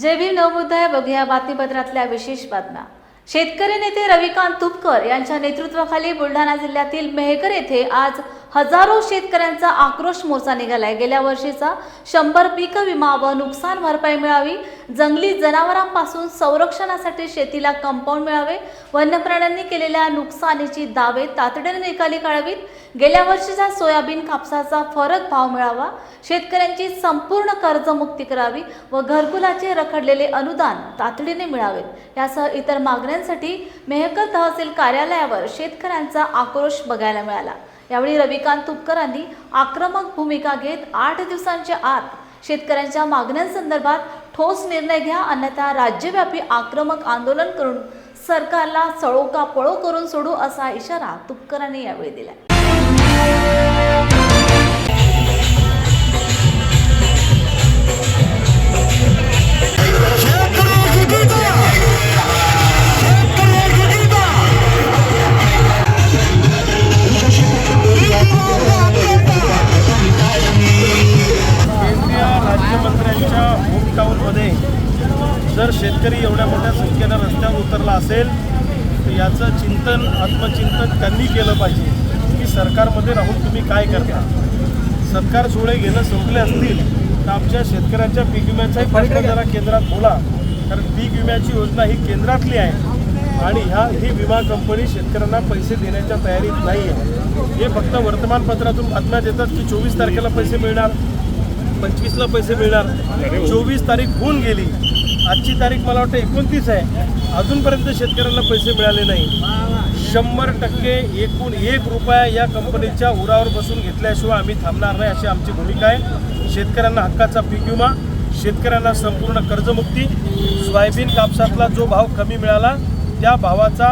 जय भीम नवमुद्दा बघूया बातमीपत्रातल्या विशेष बातम्या। शेतकरी नेते रविकांत तुपकर यांच्या नेतृत्वाखाली बुलढाणा जिल्ह्यातील मेहकर येथे आज हजारो शेतकऱ्यांचा आक्रोश मोर्चा निघालाय। गेल्या वर्षीचा 100 पीक विमा व नुकसान भरपाई मिळावी, जंगली जनावरांपासून संरक्षणासाठी शेतीला कंपाऊंड मिळावे, वन्य प्राण्यांनी केलेल्या नुकसानीची दावे तातडीने निकाली काढावीत, गेल्या वर्षीचा सोयाबीन कापसाचा फरक भाव मिळावा, शेतकऱ्यांची संपूर्ण कर्जमुक्ती करावी व घरकुलाचे रखडलेले अनुदान तातडीने मिळावेत यासह इतर मागण्यांसाठी मेहकर तहसील कार्यालयावर शेतकऱ्यांचा आक्रोश बघायला मिळाला। यावेळी रविकांत तुपकरांनी आक्रमक भूमिका घेत 8 दिवसांच्या आत शेतकऱ्यांच्या मागण्यांसंदर्भात ठोस निर्णय घ्या, अन्यथा राज्यव्यापी आक्रमक आंदोलन करून सरकारला सळो का पळो करून सोडू असा इशारा तुपकरांनी यावेळी दिला। जर शेतकरी एवढ्या मोठ्या संख्येनं रस्त्यावर उतरला असेल तर याचं चिंतन आत्मचिंतन त्यांनी केलं पाहिजे की सरकारमध्ये राहून तुम्ही काय करता। सरकार सोहळे घेणं संपले असतील तर आमच्या शेतकऱ्यांच्या पीक विम्याचाही प्रश्न जरा केंद्रात बोला, कारण पीक विम्याची योजना ही केंद्रातली आहे आणि ही विमा कंपनी शेतकऱ्यांना पैसे देण्याच्या तयारीत नाही आहे। हे फक्त वर्तमानपत्रातून बातम्या देतात की 24 तारखेला पैसे मिळणार, 25ला पैसे मिळणार। 24 तारीख होऊन गेली, आजची तारीख मला वाटतं 29 आहे, अजूनपर्यंत शेतकऱ्यांना पैसे मिळाले नाही। 100% एकूण 1 रुपया या कंपनीच्या उरावर बसून घेतल्याशिवाय आम्ही थांबणार नाही अशी आमची भूमिका आहे। शेतकऱ्यांना हक्काचा पीक विमा, शेतकऱ्यांना संपूर्ण कर्जमुक्ती, सोयाबीन कापसातला जो भाव कमी मिळाला त्या भावाचा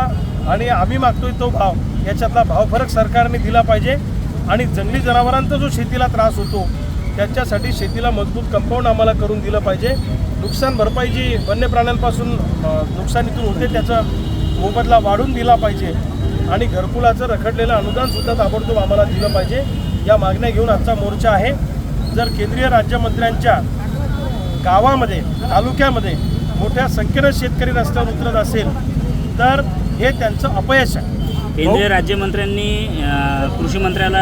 आणि आम्ही मागतोय तो भाव याच्यातला भाव फरक सरकारने दिला पाहिजे आणि जंगली जनावरांचा जो शेतीला त्रास होतो त्याच्यासाठी शेतीला मजबूत कंपाऊंड आम्हाला करून दिलं पाहिजे। नुकसान भरपाई जी वन्य प्राण्यांपासून नुकसानीतून होते त्याचा मोबदला वाढून दिला पाहिजे आणि घरकुलाचं रखडलेलं अनुदानसुद्धा ताबडतोब आम्हाला दिलं पाहिजे। या मागण्या घेऊन आजचा मोर्चा आहे। जर केंद्रीय राज्यमंत्र्यांच्या गावामध्ये तालुक्यामध्ये मोठ्या संख्येनं शेतकरी रस्त्यावर उतरत असेल तर हे त्यांचं अपयश आहे। केंद्रीय राज्यमंत्र्यांनी कृषी मंत्र्याला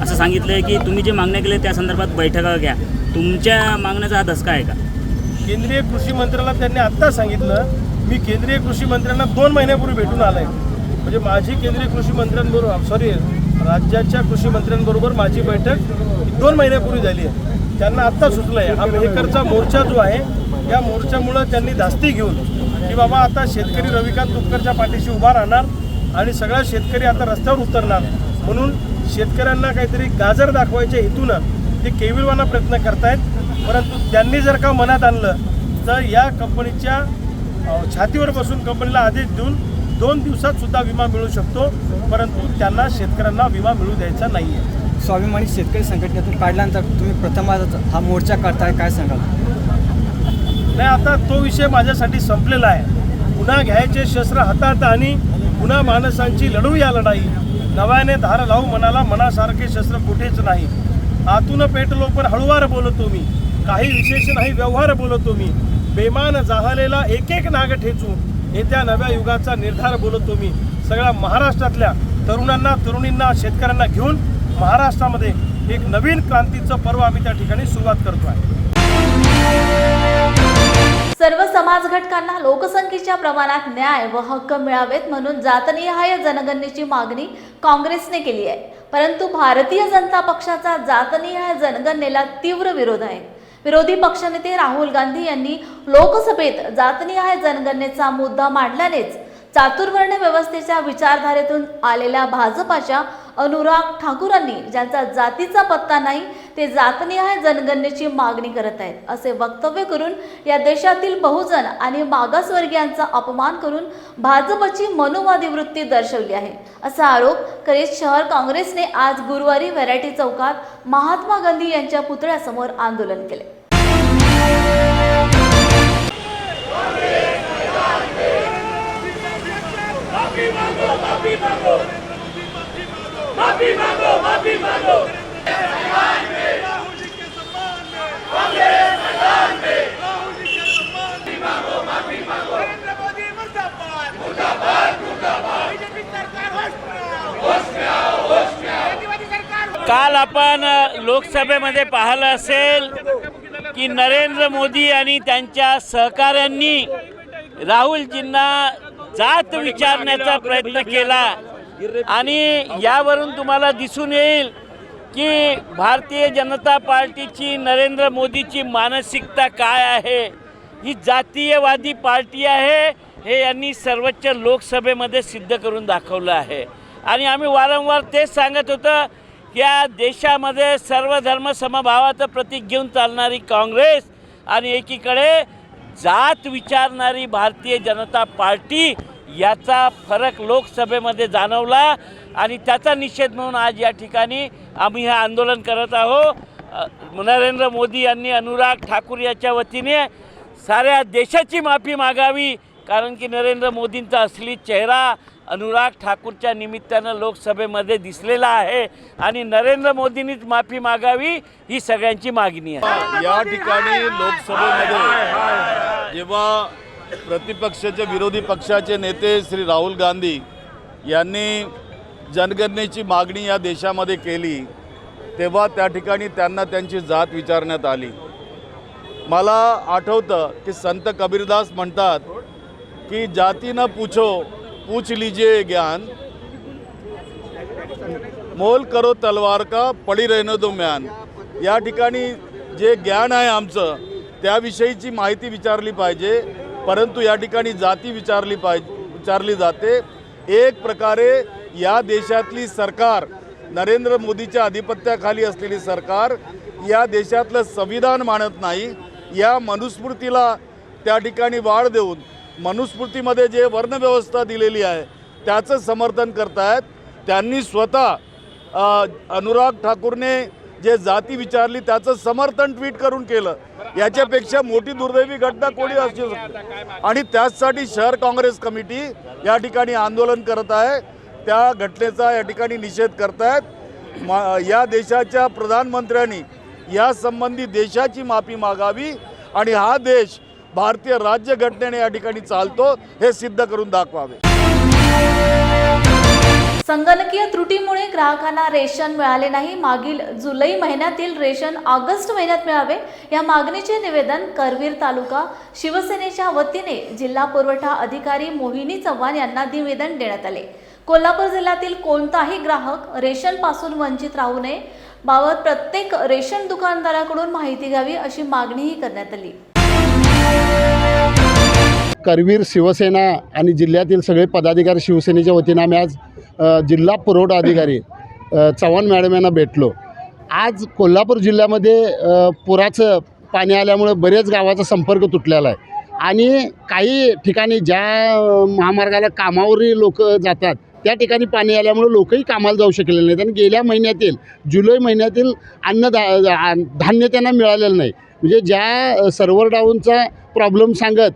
असं सांगितलं आहे की तुम्ही जे मागण्या केल्या त्या संदर्भात बैठका घ्या, तुमच्या मागण्याचा हा धसका आहे का? केंद्रीय कृषी मंत्र्याला त्यांनी आत्ता सांगितलं, मी केंद्रीय कृषी मंत्र्यांना 2 महिन्यापूर्वी भेटून आलोय। म्हणजे माझी केंद्रीय कृषी मंत्र्यांबरोबर राज्याच्या कृषी मंत्र्यांबरोबर माझी बैठक 2 महिन्यापूर्वी झाली आहे। त्यांना आत्ता सुचलं आहे हा मेहकरचा मोर्चा जो आहे या मोर्चामुळं त्यांनी धास्ती घेऊन की बाबा आता शेतकरी रविकांत तुपकरच्या पाठीशी उभा राहणार आणि सगळा शेतकरी आता रस्त्यावर उतरणार, म्हणून शेतकऱ्यांना काहीतरी गाजर दाखवायच्या हेतूनं ते केविलवाना प्रयत्न करतायत। परंतु त्यांनी जर का मनात आणलं तर या कंपनीच्या छातीवर बसून कंपनीला आदेश देऊन 2 दिवसात सुद्धा विमा मिळू शकतो, परंतु त्यांना शेतकऱ्यांना विमा मिळू द्यायचा नाही आहे। स्वाभिमानी शेतकरी संघटनेतून काढल्यानंतर तुम्ही प्रथमच हा मोर्चा करताय, काय सांगाल? नाही, आता तो विषय माझ्यासाठी संपलेला आहे। पुन्हा घ्यायचे शस्त्र हातात आणि पुन्हा माणसांची लढू या लढाई, नव्याने धार लावू मनाला, मनासारखे शस्त्र कुठेच नाही। आतून पेटलो पण हळूवार बोलतो मी, काही विशेष नाही व्यवहार बोलतो मी, बेमान जाहलेला एक नाग ठेचू, येत्या नव्या युगाचा निर्धार बोलतो मी। सगळ्या महाराष्ट्रातल्या तरुणांना, तरुणींना, शेतकऱ्यांना घेऊन महाराष्ट्रामध्ये एक नवीन क्रांतीचं पर्व आम्ही त्या ठिकाणी सुरुवात करतो आहे। सर्व समाज घटकांना लोकसंख्येच्या प्रमाणात न्याय व हक्क मिळावेत म्हणून जातनिहाय जनगणनेची मागणी काँग्रेसने केली आहे, परंतु भारतीय जनता पक्षाचा जातनिहाय जनगणनेला तीव्र विरोध आहे। विरोधी पक्षनेते राहुल गांधी यांनी लोकसभेत जातनिहाय जनगणनेचा मुद्दा मांडल्यानेच चातुर्वर्ण व्यवस्थेच्या विचारधारेतून आलेल्या भाजपाच्या अनुराग ठाकूरांनी ज्यांचा जातीचा पत्ता नाही ते जातनिहाय जनगणनेची मागणी करत आहेत असे वक्तव्य करून या देशातील बहुजन आणि मागासवर्गीयांचा अपमान करून भाजपची मनोवादी वृत्ती दर्शवली आहे असा आरोप करीत शहर काँग्रेसने आज गुरुवारी व्हरायटी चौकात महात्मा गांधी यांच्या पुतळ्यासमोर आंदोलन केले। माफी मांगो राहुल जी के सम्मान में, कांग्रेस मैदान में, राहुल जी के सम्मान में। लोकसभेमध्ये पाहिलं असेल की नरेंद्र मोदी आणि त्यांच्या सहकाऱ्यांनी राहुलजींना जात विचारण्याचा प्रयत्न केला आणि यावरून तुम्हाला दिसून येईल की भारतीय जनता पार्टीची नरेंद्र मोदीची मानसिकता काय आहे. ही जातीयवादी पार्टी आहे हे यांनी सर्वोच्च लोकसभेमध्ये सिद्ध करून दाखवलं आहे. आणि आम्ही वारंवार तेच सांगत होतो की या देशामध्ये सर्वधर्म समभावाचं प्रतीक घेऊन चालणारी काँग्रेस आणि एकीकडे जात विचारणारी भारतीय जनता पार्टी याचा फरक लोकसभेमध्ये जाणवला आणि त्याचा निषेध म्हणून आज या ठिकाणी आम्ही हे आंदोलन करत आहोत. नरेंद्र मोदी यांनी अनुराग ठाकूर याच्या वतीने साऱ्या देशाची माफी मागावी, कारण की नरेंद्र मोदींचा असली चेहरा अनुराग ठाकूरच्या निमित्तानं लोकसभेमध्ये दिसलेला आहे आणि नरेंद्र मोदींनीच माफी मागावी ही सगळ्यांची मागणी आहे. या ठिकाणी लोकसभेमध्ये जेव्हा प्रतिपक्षाचे विरोधी पक्षाचे नेते श्री राहुल गांधी यांनी जनगणनेची मागणी या देशामध्ये केली तेव्हा त्या ठिकाणी त्यांना त्यांची जात विचारण्यात आली. मला आठवतं की संत कबीरदास म्हणतात की जाती न पूछो पूछ लीजिए ज्ञान, मोल करो तलवार का पडी रहने दो म्यान. या ठिकाणी जे ज्ञान आहे आमचं त्याविषयीची माहिती विचारली पाहिजे, परंतु या ठिकाणी जाती विचारली जाते. एक प्रकारे या देशातली सरकार, नरेंद्र मोदीच्या अधिपत्याखाली असलेली सरकार या देशातलं संविधान मानत नाही. या मनुस्मृतीला त्या ठिकाणी वाढ देऊन मनुस्मृतीमध्ये जे वर्णव्यवस्था दिलेली आहे त्याचं समर्थन करतायत. त्यांनी स्वतः अनुराग ठाकूरने जे जाती विचारली त्याचं समर्थन ट्विट करून केलं. याच्यापेक्षा मोठी दुर्दैवी घटना कोणी असू शकते आणि त्याचसाठी शहर काँग्रेस कमिटी या ठिकाणी आंदोलन करत आहे. त्या घटनेचा या ठिकाणी निषेध करतायत. या देशाच्या प्रधानमंत्र्यांनी यासंबंधी देशाची माफी मागावी आणि हा देश भारतीय राज्यघटनेने या ठिकाणी चालतो हे सिद्ध करून दाखवावे. संगणकीय त्रुटीमुळे ग्राहकांना रेशन मिळाले नाही. मागील जुलै महिन्यातील रेशन ऑगस्ट महिन्यात मिळावे या मागणीचे निवेदन करवीर तालुका शिवसेनेच्या वतीने जिल्हा पुरवठा अधिकारी मोहिनी चव्हाण यांना निवेदन देण्यात आले. कोल्हापूर जिल्ह्यातील कोणताही ग्राहक रेशन पासून वंचित राहू नये बाबत प्रत्येक रेशन दुकानदाराकडून माहिती घ्यावी अशी मागणीही करण्यात आली. करवीर शिवसेना आणि जिल्ह्यातील सगळे पदाधिकारी शिवसेनेच्या वतीनं आम्ही आज जिल्हा पुरवठा अधिकारी चव्हाण मॅडम यांना भेटलो. आज कोल्हापूर जिल्ह्यामध्ये पुराचं पाणी आल्यामुळे बरेच गावाचा संपर्क तुटलेला आहे आणि काही ठिकाणी ज्या महामार्गाला कामावरील लोक जातात त्या ठिकाणी पाणी आल्यामुळे लोकही कामाला जाऊ शकलेले नाहीत आणि गेल्या महिन्यातील जुलै महिन्यातील धान्य त्यांना मिळालेलं नाही. म्हणजे ज्या सर्व्हर डाऊनचा प्रॉब्लेम सांगत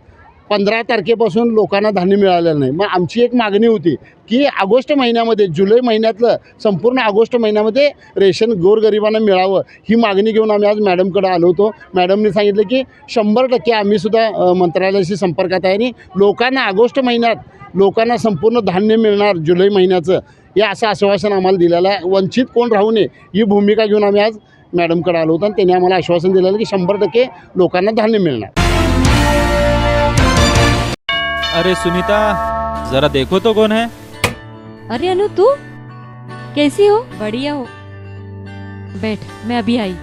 15 तारखेपासून लोकांना धान्य मिळालेलं नाही. मग आमची एक मागणी होती की ऑगस्ट महिन्यामध्ये, जुलै महिन्यातलं संपूर्ण ऑगस्ट महिन्यामध्ये रेशन गोरगरिबांना मिळावं ही मागणी घेऊन आम्ही आज मॅडमकडे आलो होतो. मॅडमने सांगितलं की 100% आम्हीसुद्धा मंत्रालयाशी संपर्कात आहे आणि लोकांना ऑगस्ट महिन्यात लोकांना संपूर्ण धान्य मिळणार जुलै महिन्याचं हे असं आश्वासन आम्हाला दिलेलं आहे. वंचित कोण राहू नये ही भूमिका घेऊन आम्ही आज मॅडमकडे आलो होतो आणि त्यांनी आम्हाला आश्वासन दिलेलं की 100% लोकांना धान्य मिळणार. अरे सुनीता, जरा देखो तो कौन है? अरे अनु, तू कैसी हो? बढ़िया हो, बैठ, मैं अभी आई.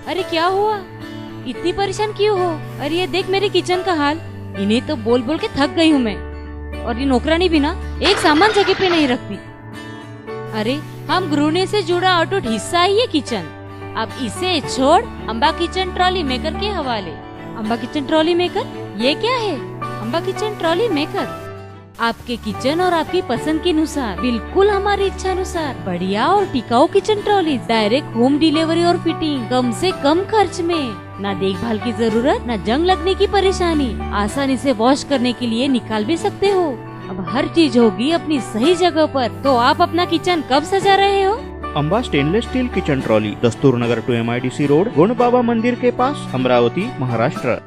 अरे क्या हुआ? इतनी परेशान क्यों हो? अरे ये देख मेरे किचन का हाल. इन्हें तो बोल बोल के थक गई हूँ मैं. और ये नौकरानी भी ना एक सामान जगह पे नहीं रखती. अरे हम गृहिणी से जुड़ा अटूट हिस्सा है ये किचन. अब इसे छोड़ अम्बा किचन ट्रॉली मेकर के हवाले. अम्बा किचन ट्रॉली मेकर, ये क्या है? अम्बा किचन ट्रॉली मेकर आपके किचन और आपकी पसंद के अनुसार, बिल्कुल हमारी इच्छा अनुसार बढ़िया और टिकाऊ kitchen trolley, direct home delivery और फिटिंग, कम से कम खर्च में, ना देखभाल की जरूरत, ना जंग लगने की परेशानी, आसानी से वॉश करने के लिए निकाल भी सकते हो. अब हर चीज होगी अपनी सही जगह पर. तो आप अपना किचन कब सजा रहे हो? Amba stainless steel kitchen trolley, दस्तूर नगर टू MIDC रोड, गुण बाबा मंदिर के पास, अमरावती, महाराष्ट्र.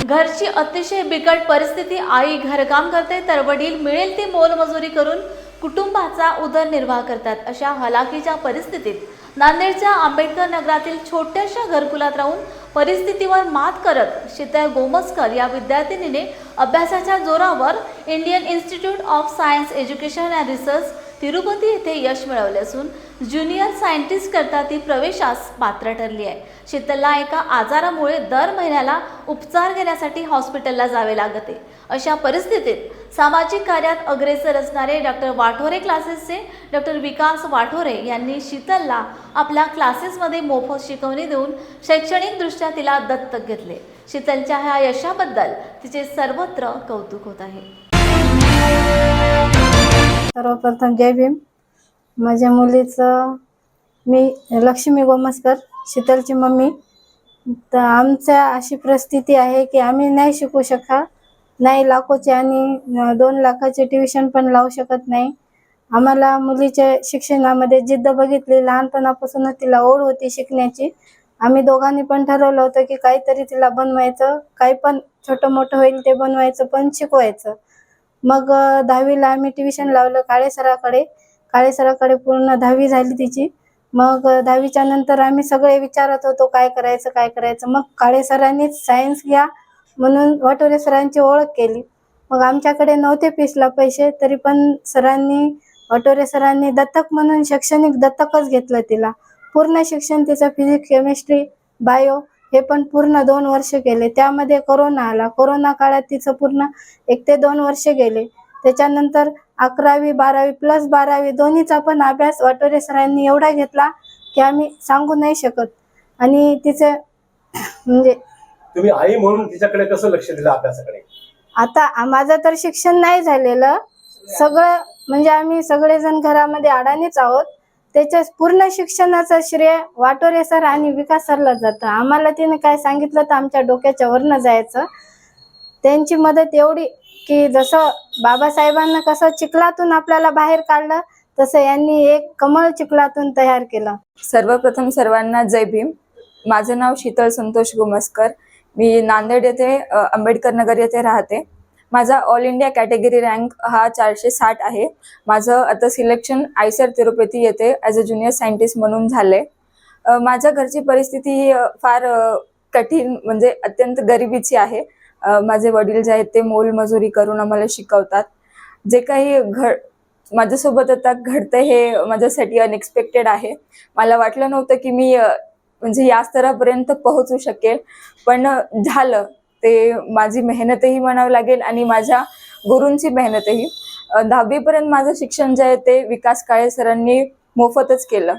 घरची अतिशय बिकट परिस्थिती, आई घरकाम करते तर वडील मिळेल ती मोलमजुरी करून कुटुंबाचा उदरनिर्वाह करतात. अशा हलाखीच्या परिस्थितीत नांदेडच्या आंबेडकर नगरातील छोट्याशा घरकुलात राहून परिस्थितीवर मात करत शीतल गोमस्कर या विद्यार्थिनीने अभ्यासाच्या जोरावर Indian institute of science education and research Tirupati येथे यश मिळवले असून ज्युनियर सायंटिस्ट करता ती प्रवेशास पात्र ठरली आहे. शीतलला एका आजारामुळे दर महिन्याला उपचार घेण्यासाठी हॉस्पिटलला जावे लागते. अशा परिस्थितीत सामाजिक कार्यात अग्रेसर असणारे डॉक्टर वाठोरे क्लासेसचे डॉक्टर विकास वाठोरे यांनी शीतलला आपल्या क्लासेसमध्ये मोफत शिकवणी देऊन शैक्षणिकदृष्ट्या तिला दत्तक घेतले. शीतलच्या ह्या यशाबद्दल तिचे सर्वत्र कौतुक होत आहे. सर्वप्रथम जय भीम. माझ्या मुलीचं मी लक्ष्मी गोमस्कर, शीतलची मम्मी. तर आमच्या अशी परिस्थिती आहे की आम्ही नाही शिकू शकत, नाही लाखोचे आणि 2 लाखाचे ट्युशन पण लावू शकत नाही. आम्हाला मुलीच्या शिक्षणामध्ये जिद्द बघितली, लहानपणापासूनच तिला ओढ होती शिकण्याची. आम्ही दोघांनी पण ठरवलं होतं की काहीतरी तिला बनवायचं, काही पण छोटं मोठं होईल ते बनवायचं, पण शिकवायचं. मग 10वीला आम्ही ट्युशन लावलं काळे सराकडे पूर्ण 10वी झाली तिची. मग 10वीच्या नंतर आम्ही सगळे विचारत होतो काय करायचं. मग काळे सरांनीच सायन्स घ्या म्हणून वाठोरे सरांची ओळख केली. मग आमच्याकडे नव्हते फीसला पैसे, तरी पण वाठोरे सरांनी दत्तक म्हणून शैक्षणिक दत्तकच घेतलं तिला. पूर्ण शिक्षण तिचं फिजिक्स, केमिस्ट्री, बायो हे पण पूर्ण 2 वर्ष केले. त्यामध्ये कोरोना आला. कोरोना काळात तिचं पूर्ण 1 ते 2 वर्ष गेले. त्याच्यानंतर 11वी 12वी प्लस 12वी दोन्हीचा पण अभ्यास वाठोरे सरांनी एवढा घेतला की आम्ही सांगू नाही शकत. आणि तिचं म्हणजे तुम्ही आई म्हणून तिच्याकडे कसं लक्ष दिलं अभ्यासाकडे? आता माझं तर शिक्षण नाही झालेलं, सगळं म्हणजे आम्ही सगळेजण घरामध्ये अडाणीच आहोत. त्याच्या पूर्ण शिक्षणाचं श्रेय वाठोरे सर आणि विकास सरला जातं. आम्हाला तिने काय सांगितलं तर आमच्या डोक्याच्या वरनं जायचं. त्यांची मदत एवढी की जसं बाबासाहेबांना कसं चिखलातून आपल्याला बाहेर काढलं, तसं यांनी एक कमळ चिखलातून तयार केलं. सर्वप्रथम सर्वांना जय भीम. माझं नाव शीतल संतोष गोमस्कर. मी नांदेड येथे आंबेडकर नगर येथे राहते. माझा ऑल इंडिया कॅटेगरी रँक हा 460 आहे. माझं आता सिलेक्शन आयसर तिरुपती येथे ॲज अ ज्युनियर सायंटिस्ट म्हणून झाले. माझ्या घरची परिस्थिती फार कठीण म्हणजे अत्यंत गरिबीची आहे. माझे वडील जे आहेत ते मोलमजुरी करून आम्हाला शिकवतात. जे काही माझ्यासोबत आता घडतं हे माझ्यासाठी अनएक्सपेक्टेड आहे. मला वाटलं नव्हतं की मी म्हणजे या स्तरापर्यंत पोहोचू शकेल, पण झालं. ते माझी मेहनतही म्हणावं लागेल आणि माझ्या गुरूंची मेहनतही. 10वीपर्यंत माझं शिक्षण जे आहे ते विकास काळे सरांनी मोफतच केलं.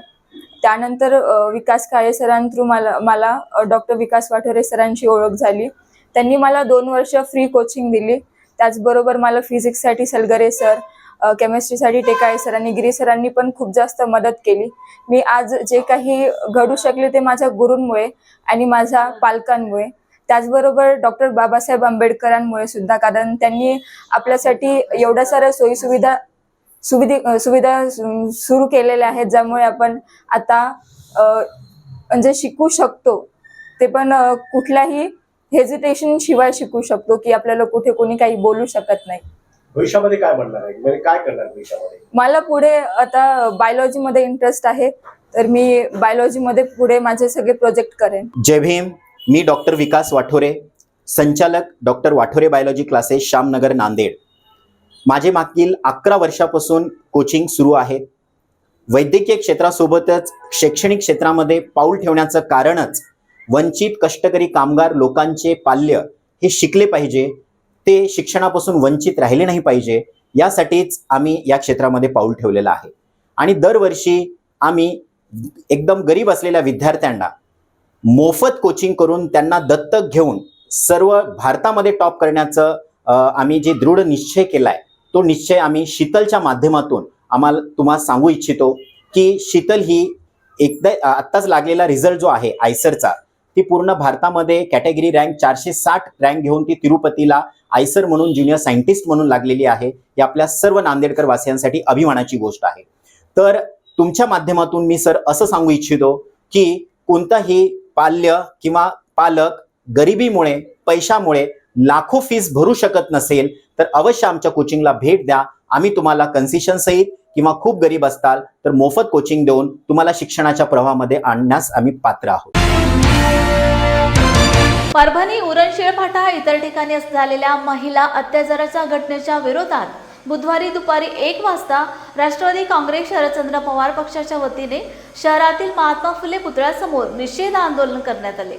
त्यानंतर विकास काळे सरांथ्रू मला डॉक्टर विकास वाठोरे सरांची ओळख झाली. त्यांनी मला 2 वर्ष फ्री कोचिंग दिली. त्याचबरोबर मला फिजिक्ससाठी सलगरे सर, केमिस्ट्रीसाठी टेकाळे सर आणि गिरी सरांनी पण खूप जास्त मदत केली. मी आज जे काही घडू शकले ते माझ्या गुरूंमुळे आणि माझ्या पालकांमुळे. त्याचबरोबर डॉक्टर बाबासाहेब आंबेडकरांमुळे सुद्धा, कारण त्यांनी आपल्यासाठी एवढ्या साऱ्या सोयीसुविधा सुरू केलेल्या आहेत, ज्यामुळे आपण आता म्हणजे शिकू शकतो. ते पण कुठल्याही हेजिटेशन शिवाय शिकू शकतो की आपल्याला कुठे कोणी काही बोलू शकत नाही. भविष्यामध्ये काय बनणार आहे, म्हणजे काय करणार भविष्यामध्ये? मला पुढे आता बायोलॉजीमध्ये इंटरेस्ट आहे, तर मी बायोलॉजीमध्ये पुढे माझे सगळे प्रोजेक्ट करेन. जय भीम. मी डॉक्टर विकास वाठोरे, संचालक doctor Wathore biology classes, Shyamnagar, Nanded. माझे मागील 11 वर्षापासून कोचिंग सुरू आहे. वैद्यकीय क्षेत्रासोबतच शैक्षणिक क्षेत्रामध्ये पाऊल ठेवण्याचं कारणच वंचित कष्टकरी कामगार लोकांचे पाल्य हे शिकले पाहिजे, ते शिक्षणापासून वंचित राहिले नाही पाहिजे, यासाठीच आम्ही या क्षेत्रामध्ये पाऊल ठेवलेलं आहे. आणि दरवर्षी आम्ही एकदम गरीब असलेल्या विद्यार्थ्यांना मोफत कोचिंग करून त्यांना दत्तक घेऊन सर्व भारतामध्ये टॉप करण्याचं आम्ही जे दृढ निश्चय केला आहे, तो निश्चय आम्ही शीतलच्या माध्यमातून तुम्हाला सांगू इच्छितो की शीतल ही एकदा आत्ताच लागलेला रिझल्ट जो आहे आयसरचा, ती पूर्ण भारतामध्ये कॅटेगरी रँक 460 रँक घेऊन ती तिरुपतीला आयसर म्हणून ज्युनियर सायंटिस्ट म्हणून लागलेली आहे. ही आपल्या सर्व नांदेडकर वासियांसाठी अभिमानाची गोष्ट आहे. तर तुमच्या माध्यमातून मी सर असं सांगू इच्छितो की कोणताही पाल्य किंवा पालक गरिबीमुळे, पैशामुळे लाखो फीस भरू शकत नसेल तर अवश्य आमच्या कोचिंगला भेट द्या. आम्ही तुम्हाला कन्सेशन सहित किंवा खूप गरीब असताल तर मोफत कोचिंग देऊन तुम्हाला शिक्षणाच्या प्रवाहामध्ये आणण्यास आम्ही पात्र आहोत. परभणी, उरण, शेळफाटा इतर ठिकाणी झालेल्या महिला अत्याचाराच्या घटनेच्या विरोधात बुधवारी दुपारी 1 वाजता राष्ट्रवादी काँग्रेस शरदचंद्र पवार पक्षाच्या वतीने शहरातील महात्मा फुले पुतळ्यासमोर निषेध आंदोलन करण्यात आले.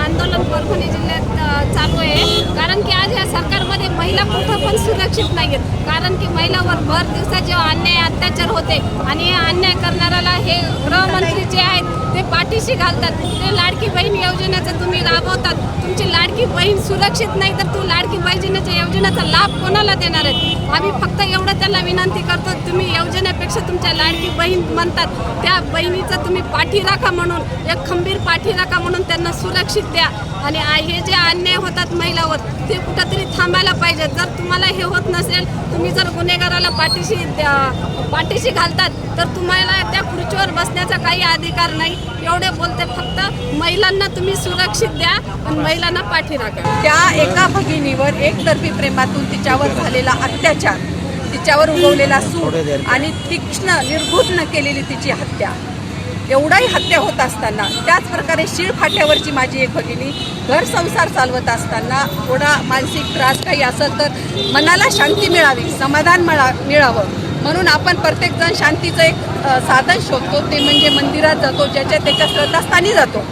आंदोलन परभणी जिल्ह्यात चालू आहे, कारण की आज या सरकारमध्ये महिला कुठं पण सुरक्षित नाही आहेत. कारण की महिलावर भर दिवसात जेव्हा अन्याय अत्याचार होते आणि हे अन्याय करणाऱ्याला हे गृहमंत्री जे आहेत ते पाठीशी घालतात. ते लाडकी बहीण योजनेचं तुम्ही राबवतात, तुमची लाडकी बहीण सुरक्षित नाही तर तू लाडकी बहिणीच्या योजनेचा लाभ कोणाला देणार आहेत? आम्ही फक्त एवढं त्याला विनंती करतो, तुम्ही योजनेपेक्षा तुमच्या लाडकी बहीण म्हणतात त्या बहिणीचं तुम्ही पाठी राखा, म्हणून एक खंबीर पाठी राखा, म्हणून त्यांना सुरक्षित द्या. आणि हे जे अन्याय होतात महिलावर ते कुठंतरी थांबायला पाहिजे. जर तुम्हाला हे होत नसेल, तुम्ही जर गुन्हेगाराला पाठीशी घालतात तर तुम्हाला त्या खुर्चीवर बसण्याचा काही अधिकार नाही. एवढे बोलते, फक्त महिलांना तुम्ही सुरक्षित द्या आणि महिलांना पाठी राखा. त्या एका भगिनीवर एकतर्फी प्रेमातून तिच्यावर झालेला अत्याचार, तिच्यावर उगवलेला सूड आणि तीक्ष्ण निर्घृण केलेली तिची हत्या, एवढाही हत्या होत असताना त्याच प्रकारे शिळफाट्यावरची माझी एक भगिनी घर संसार चालवत असताना थोडा मानसिक त्रास काही असेल तर मनाला शांती मिळावी, समाधान मिळावं म्हणून आपण प्रत्येकजण शांतीचं एक साधन शोधतो, ते म्हणजे मंदिरात जातो, ज्याच्या त्याच्या श्रद्धास्थानी जातो.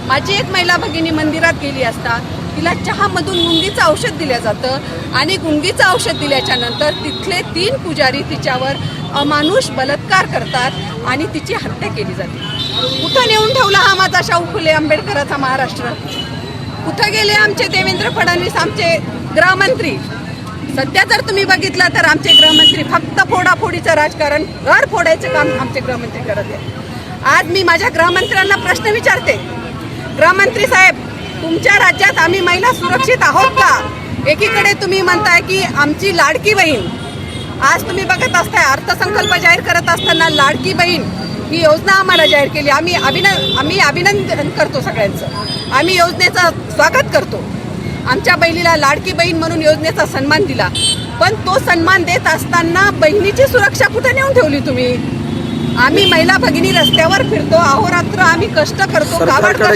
माझी एक महिला भगिनी मंदिरात गेली असता तिला चहामधून गुंगीचं औषध दिलं जातं आणि गुंगीचं औषध दिल्याच्या नंतर तिथले 3 पुजारी तिच्यावर अमानुष बलात्कार करतात आणि तिची हत्या केली जाते. कुठं नेऊन ठेवला हा माझा शाहू फुले आंबेडकरांचा महाराष्ट्र? कुठं गेले आमचे देवेंद्र फडणवीस, आमचे गृहमंत्री? सध्या जर तुम्ही बघितलं तर आमचे गृहमंत्री फक्त फोडाफोडीचं राजकारण, घर फोडायचं काम आमचे गृहमंत्री करत आहेत. आज मी माझ्या गृहमंत्र्यांना प्रश्न विचारते, गृहमंत्री साहेब, तुमच्या राज्यात आम्ही महिला सुरक्षित आहोत का? एकीकडे तुम्ही म्हणताय की आमची लाडकी बहीण, आज तुम्ही बघत असताय अर्थसंकल्प जाहीर करत असताना लाडकी बहीण ही योजना आम्हाला जाहीर केली. आम्ही अभिनंदन करतो सगळ्यांचं, आम्ही योजनेचं स्वागत करतो. आमच्या बहिणीला लाडकी बहीण म्हणून योजनेचा सन्मान दिला, पण तो सन्मान देत असताना बहिणीची सुरक्षा कुठे नेऊन ठेवली तुम्ही? आम्ही महिला भगिनी रस्त्यावर फिरतो, अहोरात्र आम्ही कष्ट करतो.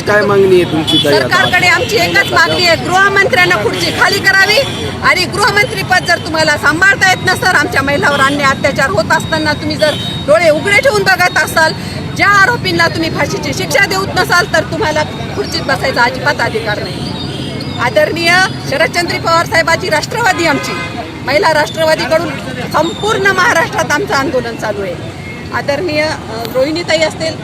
काय मागणी आहे तुमची? सरकारकडे आमची एकच मागणी आहे, गृहमंत्र्यांना खुर्ची खाली करावी आणि गृहमंत्री पद जर तुम्हाला सांभाळता येत नसेल, आमच्या महिलावर अन्याय अत्याचार होत असताना तुम्ही जर डोळे उघडे ठेवून बघत असाल, ज्या आरोपींना तुम्ही फाशीची शिक्षा देऊत नसाल तर तुम्हाला खुर्चीत बसायचा अजिबात अधिकार नाही. आदरणीय शरदचंद्र पवार साहेबाची राष्ट्रवादी, आमची महिला राष्ट्रवादीकडून संपूर्ण महाराष्ट्रात आमचं आंदोलन चालू आहे. आदरणीय रोहिणीताई असतील,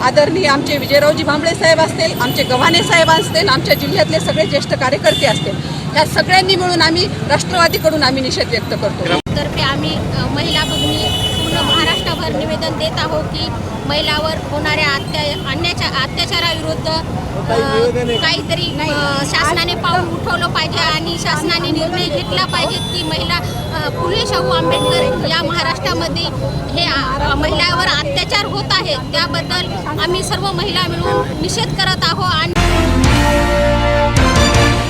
आदरणीय आमचे विजयरावजी भांबळे साहेब असतील, आमचे गव्हाणे साहेब असतील, आमच्या जिल्ह्यातले सगळे ज्येष्ठ कार्यकर्ते असतील, या सगळ्यांनी मिळून आम्ही राष्ट्रवादीकडून आम्ही निषेध व्यक्त करतो. तर्फे आम्ही महिला भगिनी पूर्ण महाराष्ट्रभर निवेदन देत आहोत की महिलावर होणाऱ्या अत्याचाराविरुद्ध काहीतरी शासनाने पाऊल उठवलं पाहिजे आणि शासनाने निर्णय घेतला पाहिजे की महिला फुले शाहू आंबेडकर या महाराष्ट्रामध्ये हे महिलावर अत्याचार होत आहे, त्याबद्दल आम्ही सर्व महिला मिळून निषेध करत आहोत. आणि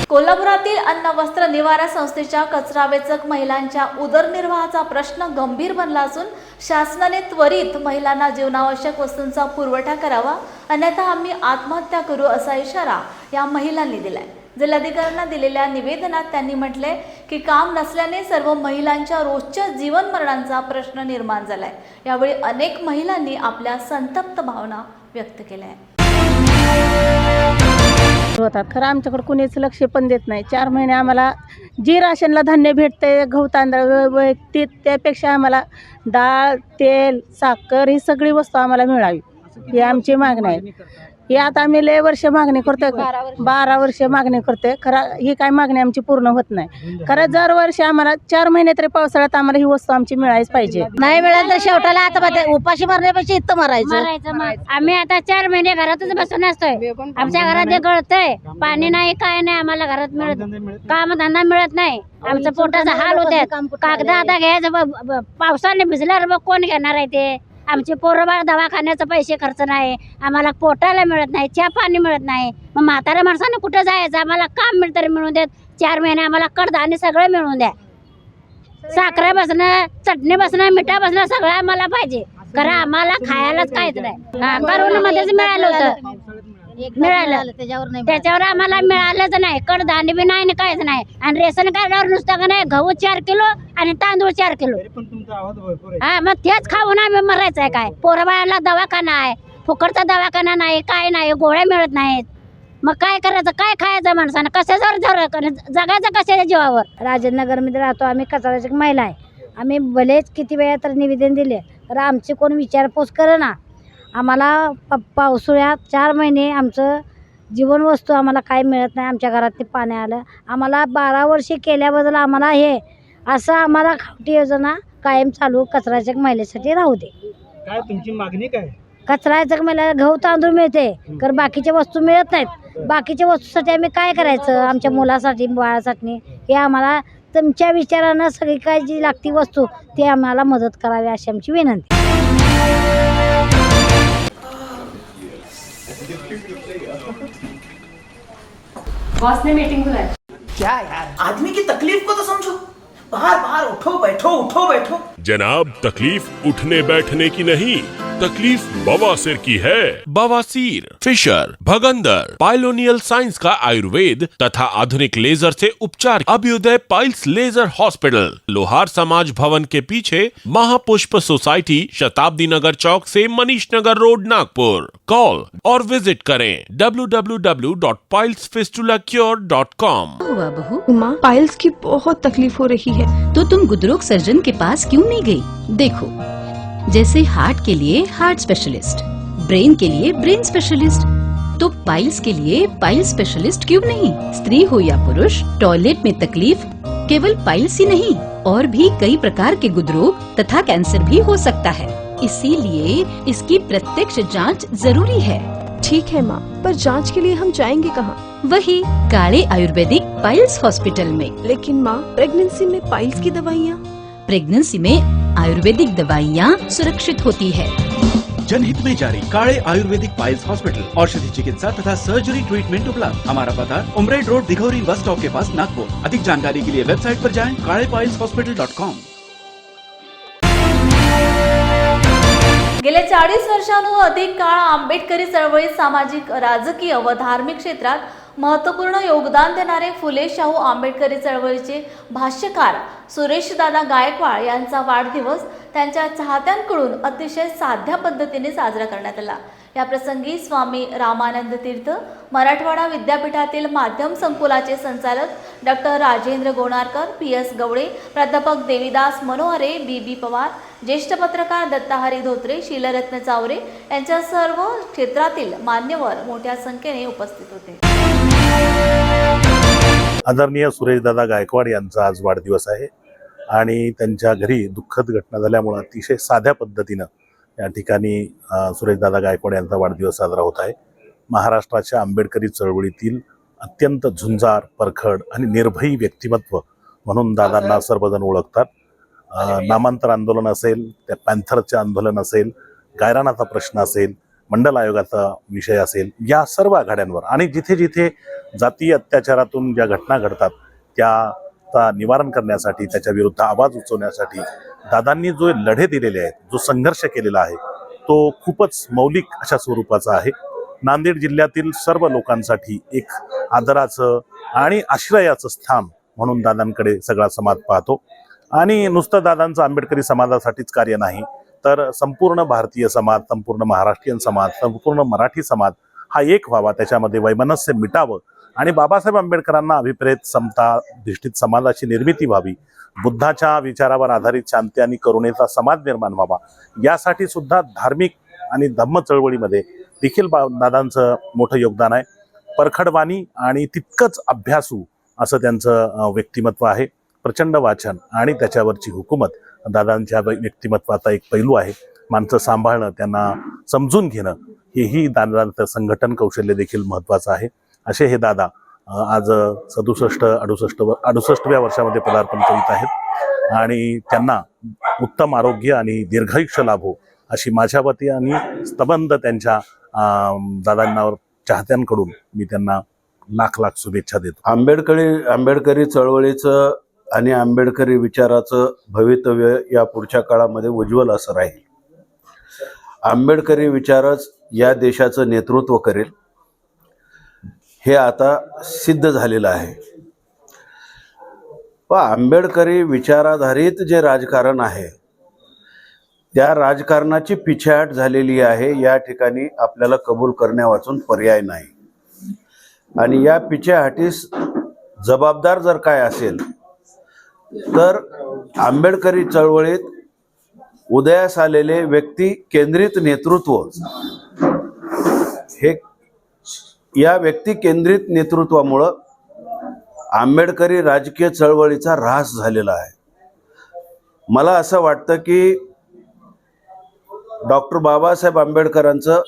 कोल्हापुरातील अन्न वस्त्र निवारा संस्थेच्या कचरा वेचक महिलांच्या उदरनिर्वाहाचा प्रश्न गंभीर बनला असून शासनाने त्वरित महिलांना जीवनावश्यक वस्तूंचा पुरवठा करावा, अन्यथा आम्ही आत्महत्या करू असा इशारा या महिलांनी दिलाय. जिल्हाधिकाऱ्यांना दिलेल्या निवेदनात त्यांनी म्हटले की काम नसल्याने सर्व महिलांच्या रोजच्या जीवन मरणांचा प्रश्न निर्माण झालाय. यावेळी अनेक महिलांनी आपल्या संतप्त भावना व्यक्त केल्या आहेत. होतात खरं आमच्याकडे कुणीच लक्ष पण देत नाही. 4 महिने आम्हाला जी राशनला धान्य भेटते, गहू तांदळ त्यापेक्षा आम्हाला डाळ, तेल, साखर ही सगळी वस्तू आम्हाला मिळावी ही आमची मागणी आहे. हे आता आम्ही लय वर्ष मागणी करतोय, 12 वर्ष मागणी करतोय. खरं ही काय मागणी आमची पूर्ण होत नाही. खरं दरवर्षी आम्हाला 4 महिने तरी पावसाळ्यात आम्हाला ही वस्तू आमची मिळायच पाहिजे. नाही मिळालं तर शेवटाला आता उपाशी मारण्यापेक्षा इथं मारायचं. आम्ही आता 4 महिने घरातच बसून असतोय. आमच्या घरात गळतंय, पाणी नाही, काय नाही, आम्हाला घरात मिळत काम धंदा मिळत नाही. आमचं पोटाचा हाल होते. कागद आता घ्यायचं, पावसाने भिजल्यावर मग कोण घेणार आहे ते? आमचे पोरं बाळ दवाखान्याचा पैसे खर्च नाही, आम्हाला पोटाला मिळत नाही, चहा पाणी मिळत नाही. मग म्हाताऱ्या माणसाने कुठं जायचं? आम्हाला काम मिळतं तरी मिळून देत. 4 महिने आम्हाला कडधान्य सगळं मिळून द्या. साखरे बसणं, चटणी बसणं, मिठा बसणं सगळं आम्हाला पाहिजे. खरं आम्हाला खायलाच काहीच नाही. करोनामध्येच मिळालं होतं, मिळालं त्याच्यावर आम्हाला मिळालंच नाही. कडधान्य बी नाही, काहीच नाही. आणि रेशन कार्डावर नुसतं का नाही, गहू 4 किलो आणि तांदूळ 4 किलो. हा, मग तेच खाऊन आम्ही मरायचं आहे काय? पोराबाळाला दवाखाना आहे, फुकटचा दवाखाना नाही, काय नाही, गोळ्या मिळत नाहीत. मग काय करायचं? काय खायचं माणसानं? कशावर जगायचं कशाच्या जीवावर? राजेंद्रनगरमध्ये राहतो आम्ही. कचऱ्याची महिला आहे. आम्ही भलेच किती वेळा तर निवेदन दिले, तर आमची कोण विचारपूस करेना. आम्हाला पावसाळ्यात 4 महिने आमचं जीवनवस्तू आम्हाला काय मिळत नाही. आमच्या घरात ते पाणी आलं. आम्हाला 12 वर्षे केल्याबद्दल आम्हाला हे असं आम्हाला खावटी योजना कायम चालू कचऱ्याच्या महिलेसाठी राहू दे. काय तुमची मागणी काय? कचऱ्याच्या महिला गहू तांदूळ मिळते, तर बाकीच्या वस्तू मिळत नाहीत. बाकीच्या वस्तूसाठी आम्ही काय करायचं? आमच्या मुलासाठी, बाळासाठी हे आम्हाला तुमच्या विचारानं सगळी काय जी लागती वस्तू ती आम्हाला मदत करावी अशी आमची विनंती. बॉस ने मीटिंग बुलाई। क्या यार, आदमी की तकलीफ को तो समझो। बाहर बाहर उठो बैठो। जनाब, तकलीफ उठने बैठने की नहीं, तकलीफ बवासीर की है। बवासीर, फिशर, भगंदर, पाइलोनियल साइंस का आयुर्वेद तथा आधुनिक लेजर से उपचार। अभ्युदय पाइल्स लेजर हॉस्पिटल, लोहार समाज भवन के पीछे, महापुष्प सोसाइटी, शताब्दी नगर चौक से मनीष नगर रोड, नागपुर। कॉल और विजिट करें www.pilesfistulacure.com। हुआ बहू? माँ, पाइल्स की बहुत तकलीफ हो रही है। तो तुम गुदरोग सर्जन के पास क्यों नहीं गई? देखो, जैसे हार्ट के लिए हार्ट स्पेशलिस्ट, ब्रेन के लिए ब्रेन स्पेशलिस्ट, तो पाइल्स के लिए पाइल्स स्पेशलिस्ट क्यों नहीं? स्त्री हो या पुरुष, टॉयलेट में तकलीफ केवल पाइल्स ही नहीं, और भी कई प्रकार के गुदरोग तथा कैंसर भी हो सकता है। इसीलिए इसकी प्रत्यक्ष जांच जरूरी है। ठीक है माँ, पर जांच के लिए हम जाएंगे कहाँ? वही काले आयुर्वेदिक पाइल्स हॉस्पिटल में। लेकिन माँ, प्रेगनेंसी में पाइल्स की दवाइयाँ? प्रेगनेंसी में आयुर्वेदिक दवाइयाँ सुरक्षित होती है। जनहित में जारी। काले आयुर्वेदिक पाइल्स हॉस्पिटल, औषधि चिकित्सा तथा सर्जरी ट्रीटमेंट उपलब्ध। हमारा पता उमरेड रोड, दिघौरी बस स्टॉप के पास, नागपुर। अधिक जानकारी के लिए वेबसाइट पर जाएं kalepailshospital.com। गेल्या 40 वर्षांहून अधिक काळ आंबेडकरी चळवळीत सामाजिक, राजकीय व धार्मिक क्षेत्रात महत्त्वपूर्ण योगदान देणारे फुले शाहू आंबेडकरी चळवळीचे भाष्यकार सुरेशदादा गायकवाड यांचा वाढदिवस त्यांच्या चाहत्यांकडून अतिशय साध्या पद्धतीने साजरा करण्यात आला। या प्रसंगी स्वामी रामानंद तीर्थ, मराठवाडा विद्यापीठातील माध्यम संकुलाचे संचालक डॉक्टर राजेंद्र गोणारकर, PS गवळे, प्राध्यापक देवीदास मनोहरे, BB पवार, ज्येष्ठ पत्रकार दत्ताहरी धोत्रे, शीलरत्न चावरे यांच्या सर्व क्षेत्रातील मान्यवर मोठ्या संख्येने उपस्थित होते। आदरणीय सुरेशदादा गायकवाड यांचा आज वाढदिवस आहे आणि त्यांच्या घरी दुःखद घटना झाल्यामुळे अतिशय साध्या पद्धतीनं या ठिकाणी सुरेशदादा गायकवाड यांचा वाढदिवस साजरा होत आहे। महाराष्ट्राच्या आंबेडकरी चळवळीतील अत्यंत झुंजार, परखड आणि निर्भयी व्यक्तिमत्व म्हणून दादांना सर्वजण ओळखतात। नामांतर आंदोलन असेल, त्या पॅन्थरचे आंदोलन असेल, गायरानाचा प्रश्न असेल, मंडल आयोगाचा विषय असेल, या सर्व आघाड्यांवर आणि जिथे जिथे जातीय अत्याचारातून ज्या घटना घडतात त्याचा निवारण करण्यासाठी, त्याच्या विरुद्ध आवाज उचवण्यासाठी दादांनी जो लढे दिलेले आहेत, जो संघर्ष केलेला आहे तो खूपच मौलिक अशा स्वरूपाचा आहे। नांदेड जिल्ह्यातील सर्व लोकांसाठी एक आदराचं आणि आश्रयाचं स्थान म्हणून दादांकडे सगळा समाज पाहतो आणि नुसतं दादांचं आंबेडकरी समाजासाठीच कार्य नाही, तर संपूर्ण भारतीय समाज, संपूर्ण महाराष्ट्रीयन समाज, संपूर्ण मराठी समाज हा एक व्हावा, त्याच्यामध्ये वैमनस्य मिटावं आणि बाबासाहेब आंबेडकरांना अभिप्रेत समता धिष्ठित समाजाची निर्मिती व्हावी, बुद्धाच्या विचारावर आधारित शांती आणि करुणेचा समाज निर्माण व्हावा, यासाठी सुद्धा धार्मिक आणि धम्म चळवळीमध्ये देखील दादांचं मोठं योगदान आहे. परखडवाणी आणि तितकंच अभ्यासू असं त्यांचं व्यक्तिमत्व आहे. प्रचंड वाचन आणि त्याच्यावरची हुकूमत दादांच्या व्यक्तिमत्वाचा एक पैलू आहे. माणसं सांभाळणं, त्यांना समजून घेणं, हेही दादांचं संघटन कौशल्य देखील महत्त्वाचं आहे. असे हे दादा आज 67-68व्या वर्षामध्ये पदार्पण करीत आहेत आणि त्यांना उत्तम आरोग्य आणि दीर्घायुष्य लाभो अशी माझ्या वती आणि स्तबंद त्यांच्या दादांना चाहत्यांकडून मी त्यांना लाख लाख शुभेच्छा देतो. आंबेडकरी चळवळीचं आणि आंबेडकरी विचाराचं भवितव्य या पुढच्या काळामध्ये उज्ज्वल असं राहील. आंबेडकरी विचारच या देशाचं नेतृत्व करेल हे आता सिद्ध झालेलं आहे. व आंबेडकरी विचाराधारित जे राजकारण आहे त्या राजकारणाची पिछेहाट झालेली आहे. या ठिकाणी आपल्याला कबूल करण्यावाचून पर्याय नाही. आणि या पिछेहाटीस जबाबदार जर काय असेल तर आंबेडकरी चळवळीत उदयास आलेले व्यक्ती केंद्रित नेतृत्व, हे या व्यक्ती केंद्रित नेतृत्वामुळं आंबेडकरी राजकीय चळवळीचा ऱ्हास झालेला आहे. मला असं वाटतं की डॉक्टर बाबासाहेब आंबेडकरांचं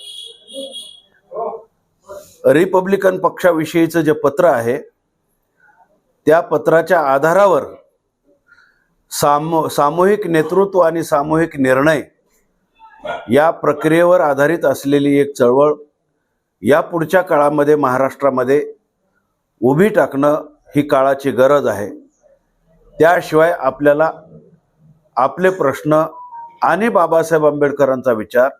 रिपब्लिकन पक्षाविषयीचं जे पत्र आहे त्या पत्राच्या आधारावर सामूहिक नेतृत्व आणि सामूहिक निर्णय या प्रक्रियेवर आधारित असलेली एक चळवळ या पुढच्या काळामध्ये महाराष्ट्रामध्ये उभी टाकणं ही काळाची गरज आहे. त्याशिवाय आपल्याला आपले प्रश्न आणि बाबासाहेब आंबेडकरांचा विचार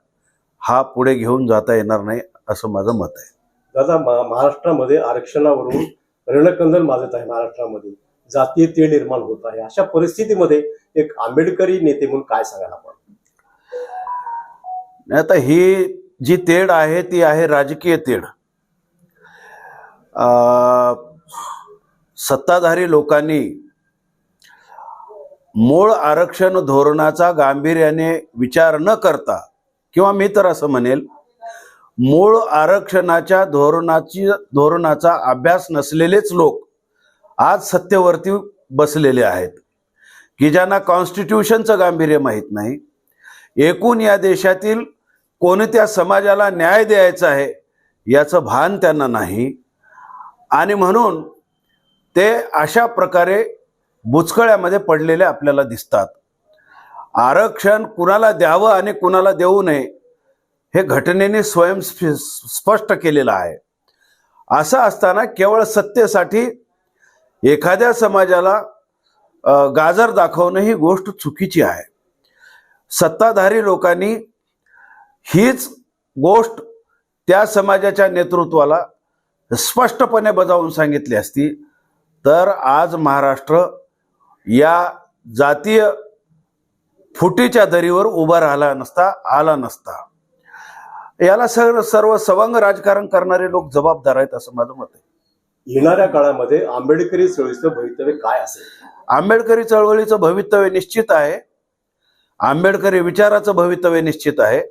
हा पुढे घेऊन जाता येणार नाही असं माझं मत आहे. दादा, महाराष्ट्रामध्ये आरक्षणावरून रणकंदल माजत आहे. महाराष्ट्रामध्ये जातीय तेढ निर्माण होत आहे. अशा परिस्थितीमध्ये एक आंबेडकरी नेते म्हणून काय सांगाल आपण? आता ही जी तेढ आहे ती आहे राजकीय तेढ. सत्ताधारी लोकांनी मूळ आरक्षण धोरणाचा गांभीर्याने विचार न करता, किंवा मी तर असं म्हणेल मूळ आरक्षणाच्या धोरणाचा अभ्यास नसलेलेच लोक आज सत्तेवरती बसलेले आहेत की ज्यांना कॉन्स्टिट्यूशनचं गांभीर्य माहीत नाही. एकूण या देशातील कोणत्या समाजाला न्याय द्यायचा आहे याचं भान त्यांना नाही. आणि म्हणून ते अशा प्रकारे बुचकळ्यामध्ये पडलेले आपल्याला दिसतात. आरक्षण कुणाला द्यावं आणि कुणाला देऊ नये हे घटनेने स्वयं स्पष्ट केलेलं आहे. असं असताना केवळ सत्तेसाठी एखाद्या समाजाला गाजर दाखवणं ही गोष्ट चुकीची आहे. सत्ताधारी लोकांनी हीच गोष्ट त्या समाजाच्या नेतृत्वाला स्पष्टपणे बजावून सांगितली असती तर आज महाराष्ट्र या जातीय फुटीच्या दरीवर उभा आला नसता. याला सर्व सवंग राजकारण करणारे लोक जबाबदार आहेत असं माझं मत आहे. येणाऱ्या काळामध्ये आंबेडकरी चळवळीचं भवितव्य काय असेल? आंबेडकरी चळवळीचं भवितव्य निश्चित आहे. आंबेडकरी विचाराचं भवितव्य निश्चित आहे.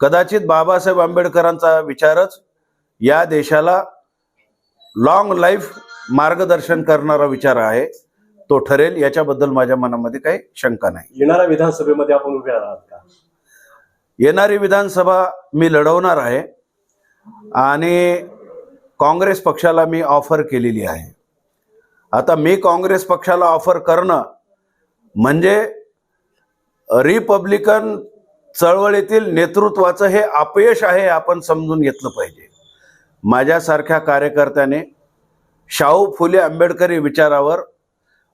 कदाचित बाबासाहेब आंबेडकरांचा विचारच या देशाला लॉंग लाईफ मार्गदर्शन करणारा विचार आहे. तो ठरेल याच्याबद्दल माझ्या मनामध्ये काही शंका नाही. येणाऱ्या विधानसभेमध्ये आपण उभे राहणार का? येणारी विधानसभा मी लढवणार आहे आणि काँग्रेस पक्षाला मी ऑफर केलेली आहे. आता मी काँग्रेस पक्षाला ऑफर करणं म्हणजे रिपब्लिकन चळवळीतील नेतृत्वाचं हे अपयश आहे आपण समजून घेतलं पाहिजे. माझ्यासारख्या कार्यकर्त्याने शाहू फुले आंबेडकरी विचारावर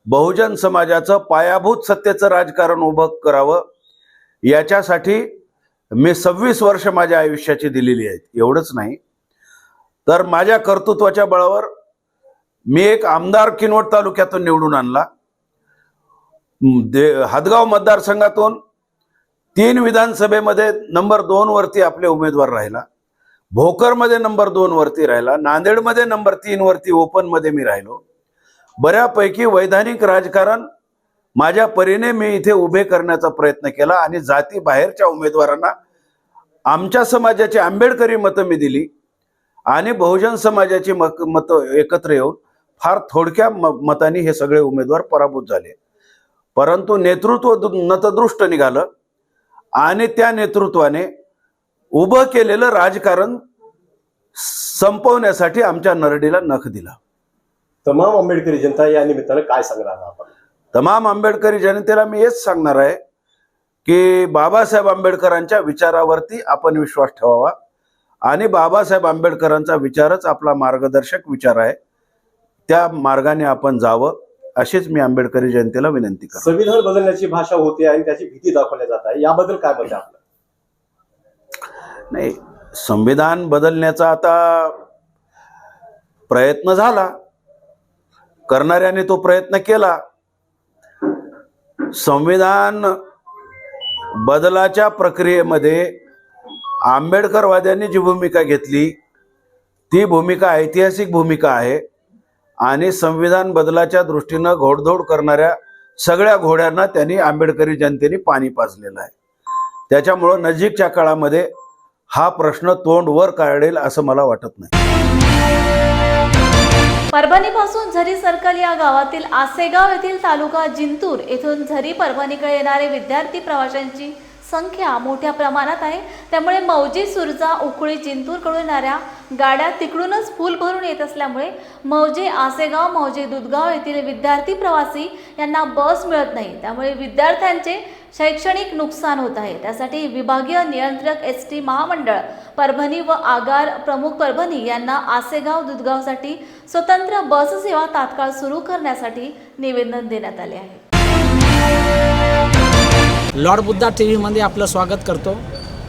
बहुजन समाजाचं पायाभूत सत्तेचं राजकारण उभं करावं याच्यासाठी मी 26 वर्ष माझ्या आयुष्याची दिलेली आहेत. एवढंच नाही तर माझ्या कर्तृत्वाच्या बळावर मी एक आमदार किनवट तालुक्यातून निवडून आणला. हदगाव मतदारसंघातून 3 विधानसभेमध्ये नंबर 2 वरती आपले उमेदवार राहिला. भोकरमध्ये नंबर 2 वरती राहिला. नांदेडमध्ये नंबर 3 वरती ओपनमध्ये मी राहिलो. बऱ्यापैकी वैधानिक राजकारण माझ्या परीने मी इथे उभे करण्याचा प्रयत्न केला आणि जाती बाहेरच्या उमेदवारांना आमच्या समाजाची आंबेडकरी मतं मी दिली आणि बहुजन समाजाची मतं एकत्र येऊन फार थोडक्या मतांनी हे सगळे उमेदवार पराभूत झाले. परंतु नेतृत्व नतदृष्ट निघालं आणि त्या नेतृत्वाने उभं केलेलं राजकारण संपवण्यासाठी आमच्या नरडीला नख दिला. तमाम आंबेडकरी जनता या निमित्तानं काय सांगणार आपण? तमाम आंबेडकरी जनतेला मी हेच सांगणार आहे की बाबासाहेब आंबेडकरांच्या विचारावरती आपण विश्वास ठेवावा आणि बाबासाहेब आंबेडकरांचा विचारच आपला मार्गदर्शक विचार आहे. त्या मार्गाने आपण जावं अशीच मी आंबेडकरी जनतेला विनंती करतो. संविधान बदलण्याची भाषा होते आणि त्याची भीती दाखवली जात आहे, याबद्दल काय मत आहे आपलं? नाही, संविधान बदलण्याचा आता प्रयत्न झाला, करणाऱ्याने तो प्रयत्न केला. संविधान बदलाच्या प्रक्रियेमध्ये आंबेडकरवाद्यांनी जी भूमिका घेतली ती भूमिका ऐतिहासिक भूमिका आहे आणि संविधान बदलाच्या दृष्टीनं घोडदौड करणाऱ्या सगळ्या घोड्यांना त्यांनी आंबेडकरी जनतेने पाणी पाजलेलं आहे. त्याच्यामुळं नजीकच्या काळामध्ये हा प्रश्न तोंड वर काढेल असं मला वाटत नाही. परभणीपासून झरी सर्कल या गावातील आसेगाव येथील तालुका जिंतूर येथून झरी परभणीकडे येणारे विद्यार्थी प्रवाशांची संख्या मोठ्या प्रमाणात आहे. त्यामुळे मौजे, सुरजा, उखळी, जिंतूरकडून येणाऱ्या गाड्या तिकडूनच फुल भरून येत असल्यामुळे मौजे, आसेगाव, मौजे, दुधगाव येथील विद्यार्थी प्रवासी यांना बस मिळत नाही. त्यामुळे विद्यार्थ्यांचे शैक्षणिक नुकसान होत आहे. त्यासाठी विभागीय नियंत्रक एसटी महामंडळ परभणी व आगार प्रमुख परभणी यांना आसेगाव, दुधगावसाठी स्वतंत्र बस सेवा तात्काळ सुरू करण्यासाठी निवेदन देण्यात आले आहे. लॉर्ड बुद्धा TV मध्ये आपलं स्वागत करतो.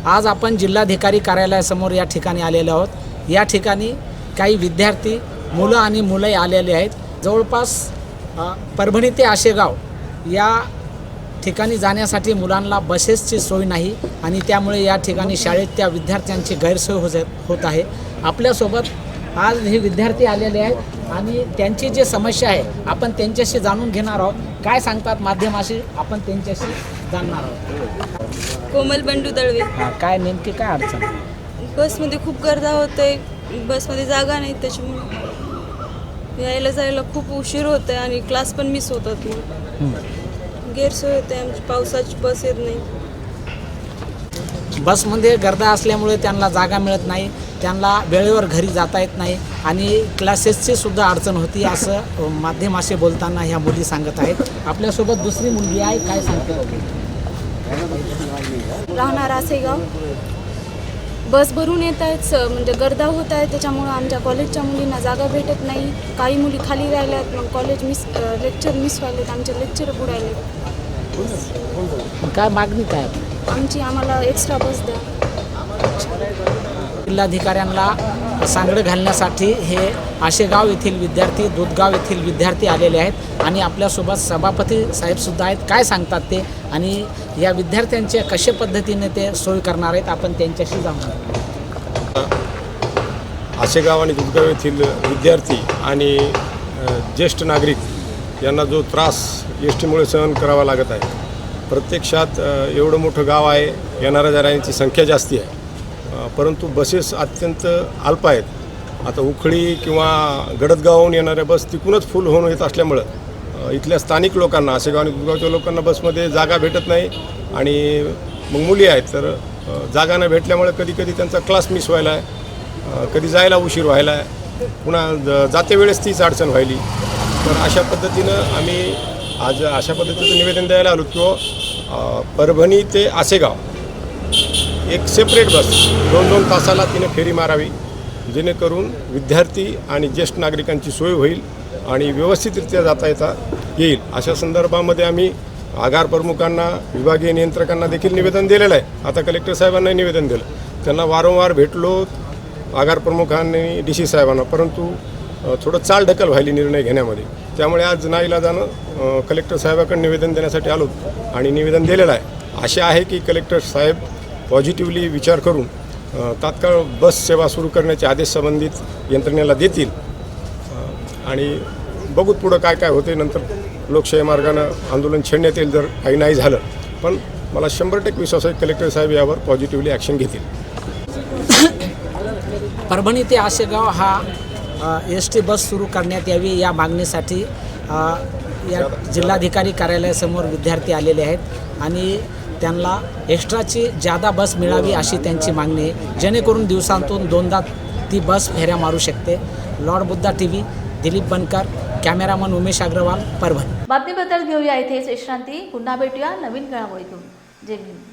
आज आपण जिल्हाधिकारी कार्यालयासमोर या ठिकाणी आलेले आहोत. या ठिकाणी काही विद्यार्थी मुलं आणि मुलं आलेले आहेत. जवळपास परभणी ते आशेगाव या ठिकाणी जाण्यासाठी मुलांना बसेसची सोय नाही आणि त्यामुळे या ठिकाणी शाळेत त्या विद्यार्थ्यांची गैरसोय होत आहे. आपल्यासोबत आज हे विद्यार्थी आलेले आहेत आणि त्यांची जी समस्या आहे आपण त्यांच्याशी जाणून घेणार आहोत. काय सांगतात माध्यमाशी आपण त्यांच्याशी जाणणार आहोत. कोमल बंडू दळवे. काय नेमकी काय अडचण? बसमध्ये खूप गर्दा होते, बसमध्ये जागा नाही, त्याच्यामुळे यायला जायला खूप उशीर होतोय आणि क्लास पण मिस होतात. गैरसोय होते, आमची पावसाची बस येत नाही. बसमध्ये गर्दा असल्यामुळे त्यांना जागा मिळत नाही, त्यांना वेळेवर घरी जाता येत नाही आणि क्लासेसची सुद्धा अडचण होती असं माध्यमाशी बोलताना ह्या मुली सांगत आहेत. आपल्यासोबत दुसरी मुलगी आहे, काय सांगते? राहणार आसेगाव. बस भरून येत आहेत, म्हणजे गर्दा होत आहे, त्याच्यामुळं आमच्या कॉलेजच्या मुलींना जागा भेटत नाही. काही मुली खाली राहिल्यात, मग कॉलेज लेक्चर मिस व्हायलेत, आमचे लेक्चर बुडायलेत. काय मागणी काय आमची? आम्हाला एक्स्ट्रा बस द्या. जिल्हाधिकाऱ्यांना सांगडं घालण्यासाठी हे आशेगाव येथील विद्यार्थी, दुधगाव येथील विद्यार्थी आलेले आहेत आणि आपल्यासोबत सभापती साहेबसुद्धा आहेत. काय सांगतात ते आणि या विद्यार्थ्यांचे कशा पद्धतीने ते सोय करणार आहेत आपण त्यांच्याशी जाणून. आशेगाव आणि दुधगाव येथील विद्यार्थी आणि ज्येष्ठ नागरिक यांना जो त्रास एस टीमुळे सहन करावा लागत आहे. प्रत्यक्षात एवढं मोठं गाव आहे, येणाऱ्या जाणाऱ्यांची संख्या जास्ती आहे, परंतु बसेस अत्यंत अल्प आहेत. आता उखळी किंवा गडदगावहून येणाऱ्या बस तिकूनच फुल होऊन येत असल्यामुळं इथल्या स्थानिक लोकांना, आशेगाव आणि दुधगावच्या लोकांना बसमध्ये जागा भेटत नाही आणि मग मुली आहेत तर जागा न भेटल्यामुळे कधी कधी त्यांचा क्लास मिस व्हायला आहे, कधी जायला उशीर व्हायला आहे, पुन्हा जाते वेळेस तीच अडचण व्हायली. तर अशा पद्धतीनं आम्ही आज अशा पद्धतीचं निवेदन द्यायला आलो किंवा परभणी ते आसेगाव एक सेपरेट बस 2-2 तासाला तिने फेरी मारावी, जेणेकरून विद्यार्थी आणि ज्येष्ठ नागरिकांची सोय होईल आणि व्यवस्थितरित्या जाता येता येईल. अशा संदर्भामध्ये आम्ही आगार प्रमुखांना, विभागीय नियंत्रकांना देखील निवेदन दिलेलं आहे. आता कलेक्टर साहेबांनाही निवेदन दिलं. त्यांना वारंवार भेटलो आगार प्रमुखांनी, DC साहेबांना, परंतु थोडं चालढकल व्हायली निर्णय घेण्यामध्ये. त्यामुळे आज नाईलाजानं कलेक्टर साहेबांकडे निवेदन देण्यासाठी आलो आणि निवेदन दिलेलं आहे. आशा आहे की कलेक्टर साहेब पॉझिटिव्हली विचार करून तात्काळ बस सेवा सुरू करण्याचे आदेश संबंधित यंत्रणेला देतील आणि बघूत पुढं काय काय होते. नंतर लोकशाही मार्गानं आंदोलन छेडण्यात येईल जर काही नाही झालं. पण मला 100% विश्वास आहे कलेक्टर साहेब यावर पॉझिटिव्हली ॲक्शन घेतील. परभणी ते आशेगाव हा एस टी बस सुरू करण्यात यावी या मागणीसाठी या जिल्हाधिकारी कार्यालयासमोर विद्यार्थी आलेले आहेत आणि त्यांना एक्स्ट्राची जादा बस मिळावी अशी त्यांची मागणी आहे, जेणेकरून दिवसांतून 2दा ती बस फेऱ्या मारू शकते. लॉर्ड बुद्धा TV, दिलीप बनकर, कॅमेरामन उमेश अग्रवाल, परभणी. बातमीपत्रात घेऊया इथेच विश्रांती. पुन्हा भेटूया नवीन घडामोडीतून. जय भीम.